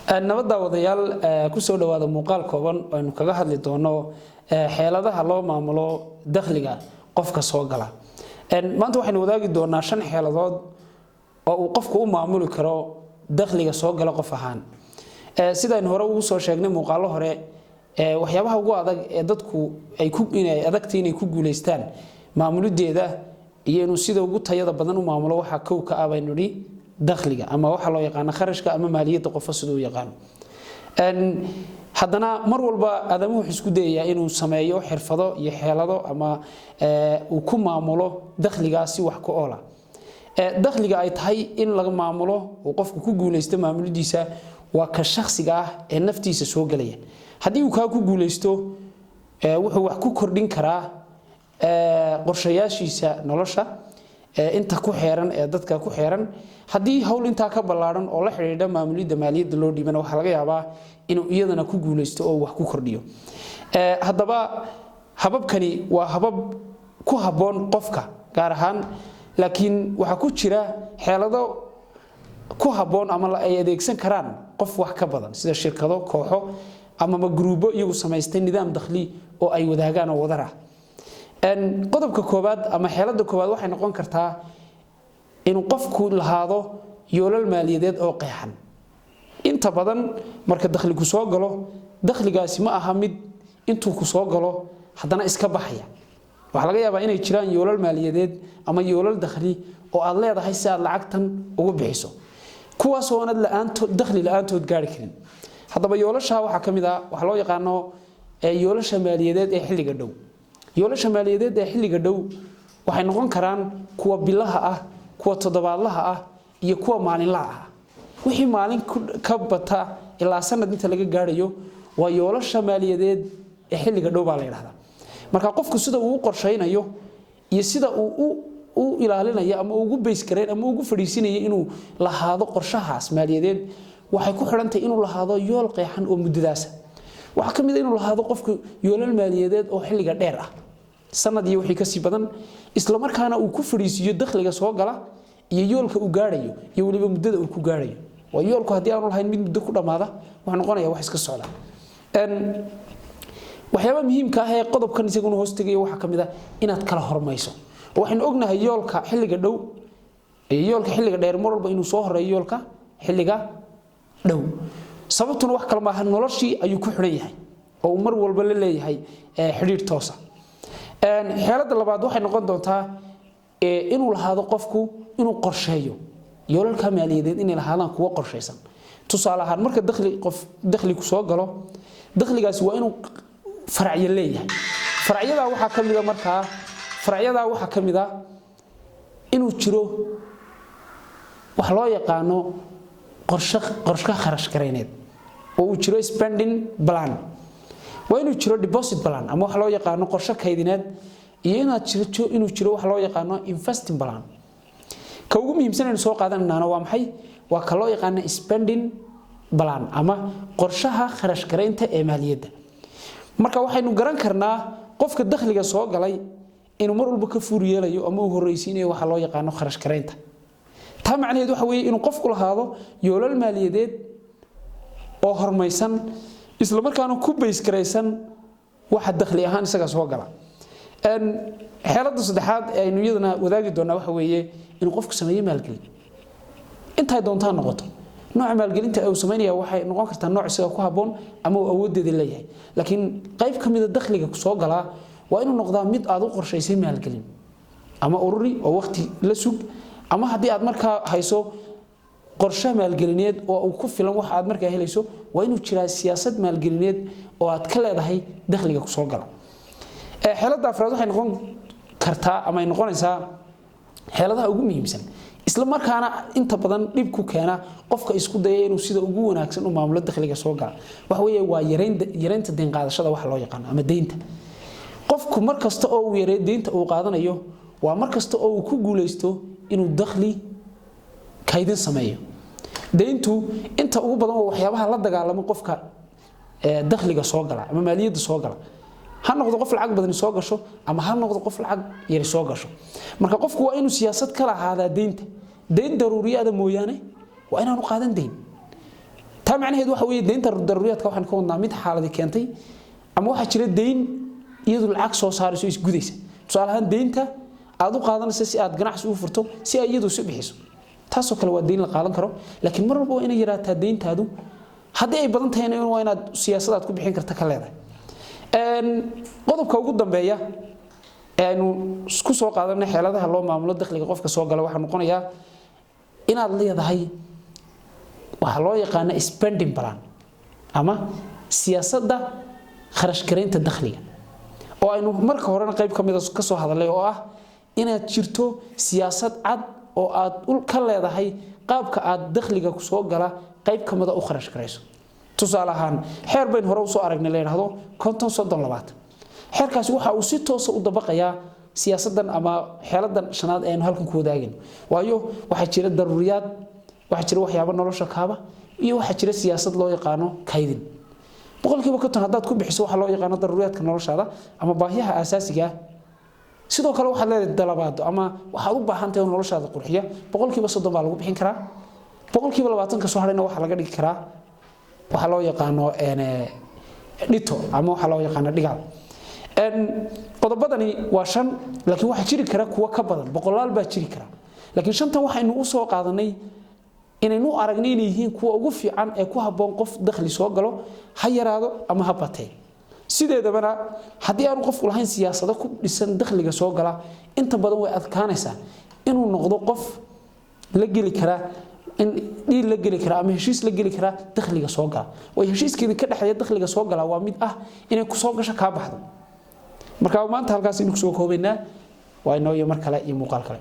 nabadda wadayaal ku soo dhawaada muuqaal kooban oo aynu kaga hadli doono xeeladaha loo maamulo dakhliga qofka soo gala maanta waxaynu wadaagi doonaa 5 xeeladood oo uu qofku u maamuli karo dakhliga soo gala qof ahaan sida aan hore ugu soo sheegnay muuqaalo hore waxyaabaha ugu adag ee dadku ay ku inay adagtii inay ku guuleystaan maamuludeeda iyo inuu sida ugu tayada badan u maamulo waxa kow ka ah baynu dakhliga ama waxa loo yaqaan kharashka ama maaliyadda qofka sidoo yaqaan haddana mar walba aadamuhu isku dayaya inuu sameeyo xirfado iyo xeelado ama uu ku maamulo dakhligaasi wax ku oola dakhliga ay tahay in laga maamulo oo qofku ku guuleysto maamulidiisa waa ka shakhsiga ah ee naftiisa soo galaya haddii uu ka ku guuleysto wuxuu wax ku kordhin karaa qorshayaashiisa nolosha inta ku xeeran ee dadka ku xeeran hadii hawl inta ka balaaran oo la xiriirida maamulida maaliyadda loo dhiibana waxa laga yaabaa inuu iyadana ku guuleysto oo wax ku kordhiyo hadaba hababkani waa habab ku haboon qofka gaar ahaan laakiin waxa ku jira xeelado ku haboon ama ay adeegsan karaan qof wax ka badan sida shirkado kooxo ama gruubo iyagu samaystay nidaam dakhli oo ay wadaagaan oo wadara qodobka koobaad ama xeelada koobaad waxay noqon kartaa inuu qofku lahaado yoolal maaliyadeed oo qeexan inta badan marka dakhligu soo galo dakhligaasi ma aha mid intuu ku soo galo haddana iska baxaya waxa laga yaabaa inay jiraan yoolal maaliyadeed ama yoolal dakhli oo aad leedahay si aad lacagtan ugu bixiso kuwaas oo aad la'aantood dakhli la'aantood gaari karin haddaba yoolasha waxa kamid ah waxa loo yaqaano yoolasha maaliyadeed ee xilliga dhow yoolasha maaliyadeed ee xilliga dhow waxay noqon karaan kuwa bilaha ah kuwa toddobaadlaha ah iyo kuwa maalinlaha ah wixii maalin ka bata ilaa sanad inta laga gaarayo waa yoolasha maaliyadeed ee xilliga dhow baa la yiraahdaa marka qofku sida uu qorsheynayo iyo sida uu ilaalinayo ama ugu beys kareen ama ugu fadhiisinayo inuu lahaado qorshahaas maaliyadeed waxay ku xirantay inuu lahaado yool qeexan oo muddadaas waxa kamid ah inuu lahaado qofku yoolal maaliyadeed oo xilliga dheer ah sanad iyo wixii ka sii badan isla markaana uu ku fariisiyo dakhliga soo gala iyo yoolka uu gaarayo iyo waliba muddada uu ku gaarayo waa yoolku hadii aanu lahayn mid muddo ku dhamaada waxa noqonaya wax iska socda waxyaabo muhiimka ah ee qodobkan isaguna hoos tagay waxa kamid ah inaad kala hormayso waxaan ognahay yoolka xilliga dhow iyo yoolka xilliga dheer mar walba inuu soo horeeyo yoolka xilliga dhow sababtuna wax kale ma aha noloshii ayuu ku xiran yahay oo mar walba la leeyahay xiriir toos ah xeelada labaad waxay noqon doontaa inuu lahaado qofku inuu qorsheeyo yoolalka maaliyadeed inay lahaadaan kuwa qorsheysan tusaale ahaan marka dakhli ku soo galo dakhligaasi waa inuu faracyo leeyahay faracyada waxa kamid ah marka faracyada waxa kamid ah inuu jiro wax loo yaqaano qorshe kharash gareyneed oo uu jiro spending plan waa inuu jiro deposit plan ama wax loo yaqaano qorshe kaydineed iyo inuu jiro wax loo yaqaano investing plan ka ugu muhiimsan ee soo qaadanayna waa maxay waa ka loo yaqaano spending plan ama qorshaha kharash gareynta ee maaliyadda marka waxaynu garan karnaa qofka dakhliga soo galay inuu mar walba ka fuur yeelayo ama uu horeysiinayo waxa loo yaqaano kharash gareynta taa macnaheedu waxa weeye inuu qofku lahaado yoolal maaliyadeed oo hormaysan isla markaana ku beys gareysan waxa dakhli ahaan isaga soo gala xeelada saddexaad ee aynu iyadana wadaagi doonaa waxa weeye inuu qofku sameeyo maalgelin inta doontaa noqoto nooca maalgelinta uu sameeynaya waxay noqon kartaa nooc isaga ku haboon ama uu awoodeeda leeyahay laakiin qayb kamid ah dakhliga ku soo gala waa inuu noqdaa mid aad u qorsheysay maalgelin ama ururi oo waqti la sug ama hadii aad markaa hayso qorshe maalgelineed oo uu ku filan wax aad markaa helayso waa inuu jiraa siyaasad maalgelineed oo aad ka leedahay dakhliga ku soo gala xeelada afraad waxay noqon kartaa ama ay noqonaysaa xeeladaha ugu muhiimsan isla markaana inta badan dib ku keena qofka isku dayay inuu sida ugu wanaagsan u maamulo dakhliga soo gala wax weeye waa yareynta deyn qaadashada wax loo yaqaan ama deynta qofku markasta oo uu yareeyo deynta uu qaadanayo waa markasta oo uu ku guuleysto inuu dakhli kaydin sameeyo deyntu inta ugu badan oo waxyaabaha la dagaalamo qofka dakhliga soo gala ama maaliyadda soo gala ha noqdo qof lacag badan soo gasho ama ha noqdo qof lacag yar soo gasho marka qofku waa inuu siyaasad kala ahaada deynta deyn daruuriyada mooyaane waa inaanu qaadan deyn ta taa macnaheedu waxa weeye deynta daruuriyaadka waxaan ka wadnaa mid xaaladi keentay ama waxa jira deyn iyadu lacag soo saarayso is gudaysa tusaale ahaan deynta aad u qaadanayso si aad ganacsi u furto si ay iyadu si bixiso taasoo kale waa deyn la qaadan karo laakiin mar walba waa inay yaraataa deyntaadu haddii ay badan tahay waa inaad siyaasadaad ku bixin karta ka leedahay qodobka ugu dambeeya aanu isku soo qaadanay xeeladaha loo maamulo dakhliga qofka soo gala waxa noqonaya inaad leedahay waxa loo yaqaan spending plan ama siyaasadda kharash gareynta dakhliga oo aynu marka horena qayb kamid ah ka soo hadalay oo ah inaad jirto siyaasad cad oo aad ka leedahay qaabka aad dakhliga ku soo gala qayb kamid ah u kharash gareyso tusaale ahaan xeer bayn hore u soo aragnay la yiraahdo 50-30-20 xeerkaasi waxa uu si toos ah u dabaqayaa siyaasadan ama xeeladan shanaad ee halkan ku wadaagin waayo waxa jira daruuriyaad waxa jira waxyaabo nolosha kaaba iyo waxa jira siyaasad loo yaqaano kaydin boqolkiiba ka tan hadaad ku bixiso waxa loo yaqaano daruuriyaadka noloshaada ama baahiyaha asaasiga ah sidoo kale waxa leedahay dalabaad ama waxa u baahan tahay noloshaada qurxiya boqolkiiba 30 baa lagu bixin karaa boqolkiiba 20 ka soo harayna waxa laga dhigi karaa waxa loo yaqaano dhito ama waxa loo yaqaano dhigaal qodobadani waa 5 laakiin waxa jiri kara kuwa ka badan boqolaal baa jiri kara laakiin shantan waxaynu u soo qaadanay inaynu aragnay inay yihiin kuwa ugu fiican ee ku haboon qof dakhli soo galo ha yaraado ama ha batay sideedabana haddii aanu qofku lahayn siyaasado ku dhisan dakhliga soo gala inta badan way adkaanaysaa inuu noqdo qof la geli kara in dhiil la geli kara ama heshiis la geli kara dakhliga soo gala way heshiiskeeda ka dhaxeeya dakhliga soo gala waa mid ah inay ku soo gasho ka baxdo marka maanta halkaas inuu soo koobaynaa waa inoo iyo mar kale iyo muuqaal kale